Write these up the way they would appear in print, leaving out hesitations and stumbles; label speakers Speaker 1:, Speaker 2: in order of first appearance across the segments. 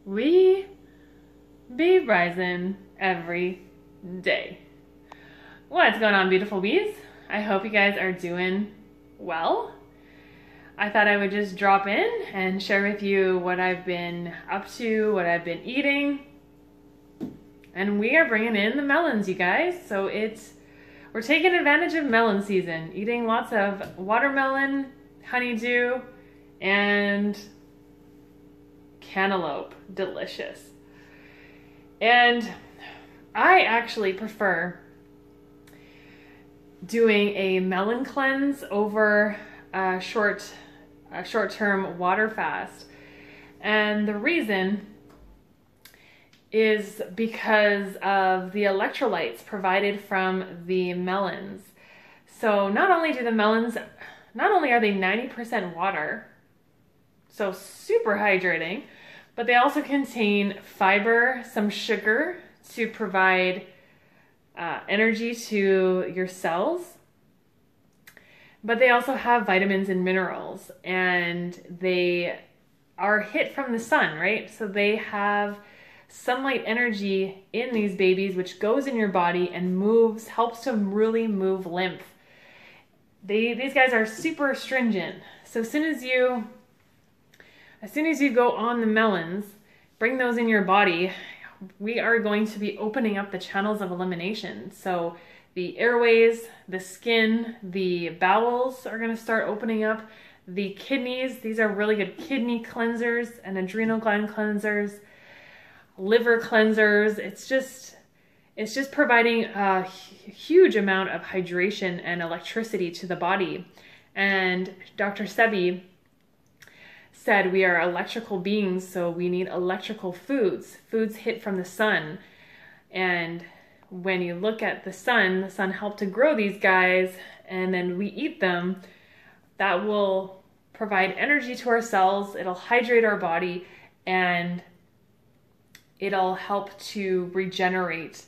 Speaker 1: We be rising every day. What's going on, beautiful bees? I hope you guys are doing well. I thought I would just drop in and share with you what I've been up to, what I've been eating. And we are bringing in the melons, you guys. So we're taking advantage of melon season, eating lots of watermelon, honeydew, and cantaloupe. Delicious. And I actually prefer doing a melon cleanse over a short-term water fast. And the reason is because of the electrolytes provided from the melons. So not only are they 90% water, so super hydrating, but they also contain fiber, some sugar to provide energy to your cells. But they also have vitamins and minerals, and they are hit from the sun, right? So they have sunlight energy in these babies, which goes in your body and helps to really move lymph. These guys are super astringent. So as soon as you go on the melons, bring those in your body, we are going to be opening up the channels of elimination. So the airways, the skin, the bowels are going to start opening up. The kidneys, these are really good kidney cleansers and adrenal gland cleansers, liver cleansers. It's just providing a huge amount of hydration and electricity to the body. And Dr. Sebi said we are electrical beings, so we need electrical foods. Foods hit from the sun. And when you look at the sun helped to grow these guys, and then we eat them. That will provide energy to our cells, it'll hydrate our body, and it'll help to regenerate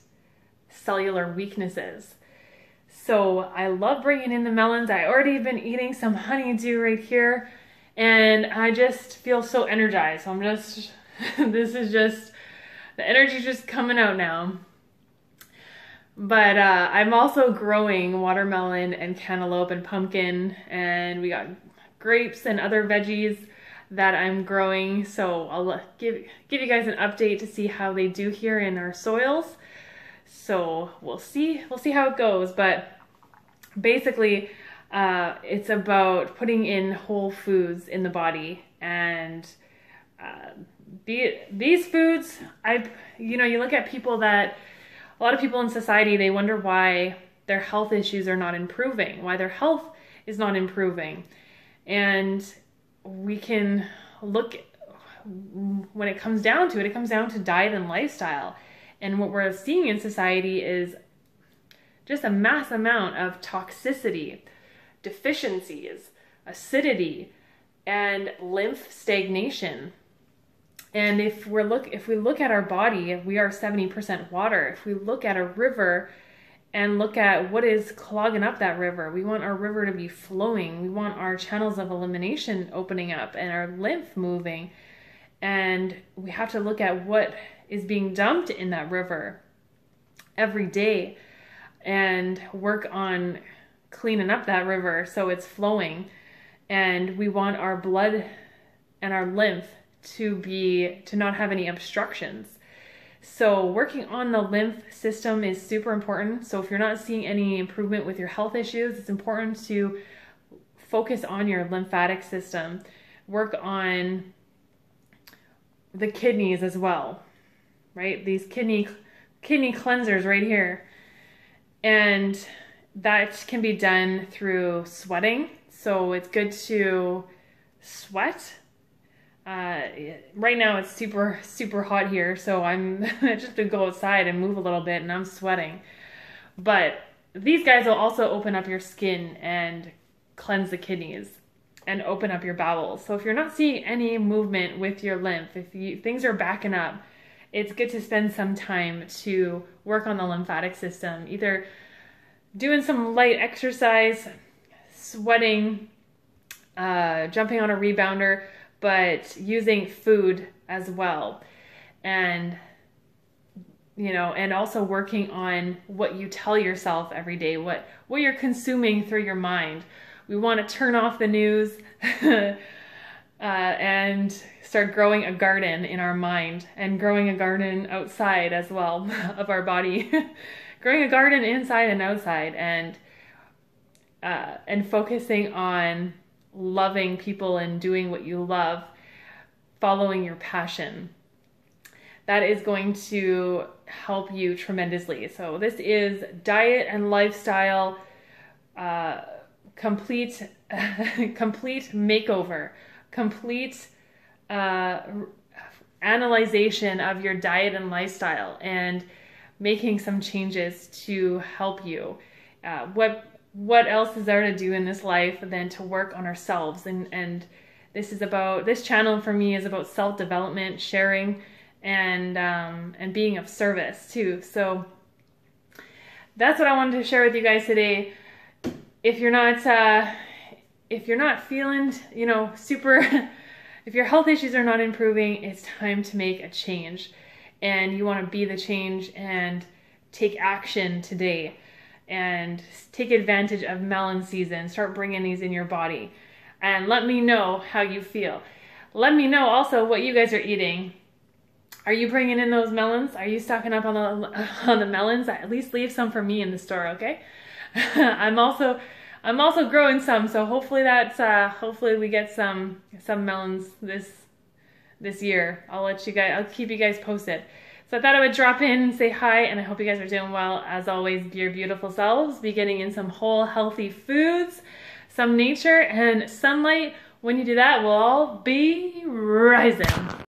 Speaker 1: cellular weaknesses. So I love bringing in the melons. I already have been eating some honeydew right here, and I just feel so energized. So this is just, the energy just coming out now. But I'm also growing watermelon and cantaloupe and pumpkin, and we got grapes and other veggies that I'm growing. So I'll give you guys an update to see how they do here in our soils. So we'll see how it goes. But basically, it's about putting in whole foods in the body, and these foods, you look at people that. A lot of people in society, they wonder why their health issues are not improving, why their health is not improving. And we can look, when it comes down to it, it comes down to diet and lifestyle. And what we're seeing in society is just a mass amount of toxicity, deficiencies, acidity, and lymph stagnation. And if we look at our body, we are 70% water. If we look at a river and look at what is clogging up that river, we want our river to be flowing. We want our channels of elimination opening up and our lymph moving. And we have to look at what is being dumped in that river every day and work on cleaning up that river so it's flowing. And we want our blood and our lymph to not have any obstructions. So working on the lymph system is super important. So if you're not seeing any improvement with your health issues, it's important to focus on your lymphatic system. Work on the kidneys as well, right? These kidney cleansers right here. And that can be done through sweating. So it's good to sweat. Right now it's super, super hot here, so I'm just to go outside and move a little bit, and I'm sweating. But these guys will also open up your skin and cleanse the kidneys and open up your bowels. So if you're not seeing any movement with your lymph, things are backing up, it's good to spend some time to work on the lymphatic system, either doing some light exercise, sweating, jumping on a rebounder, but using food as well. and and also working on what you tell yourself every day, what you're consuming through your mind. We want to turn off the news and start growing a garden in our mind, and growing a garden outside as well of our body. Growing a garden inside and outside, and focusing on loving people and doing what you love, following your passion. That is going to help you tremendously. So this is diet and lifestyle, complete makeover, complete analyzation of your diet and lifestyle, and making some changes to help you. What else is there to do in this life than to work on ourselves? And this channel for me is about self-development, sharing, and being of service too. So that's what I wanted to share with you guys today. If you're not feeling, super, if your health issues are not improving, it's time to make a change, and you want to be the change and take action today, and take advantage of melon season. Start bringing these in your body, and let me know how you feel. Let me know also what you guys are eating. Are you bringing in those melons? Are you stocking up on the melons? At least leave some for me in the store, okay? I'm also growing some, so hopefully hopefully we get some melons this year. I'll keep you guys posted. So I thought I would drop in and say hi, and I hope you guys are doing well. As always, be your beautiful selves. Be getting in some whole, healthy foods, some nature, and sunlight. When you do that, we'll all be rising.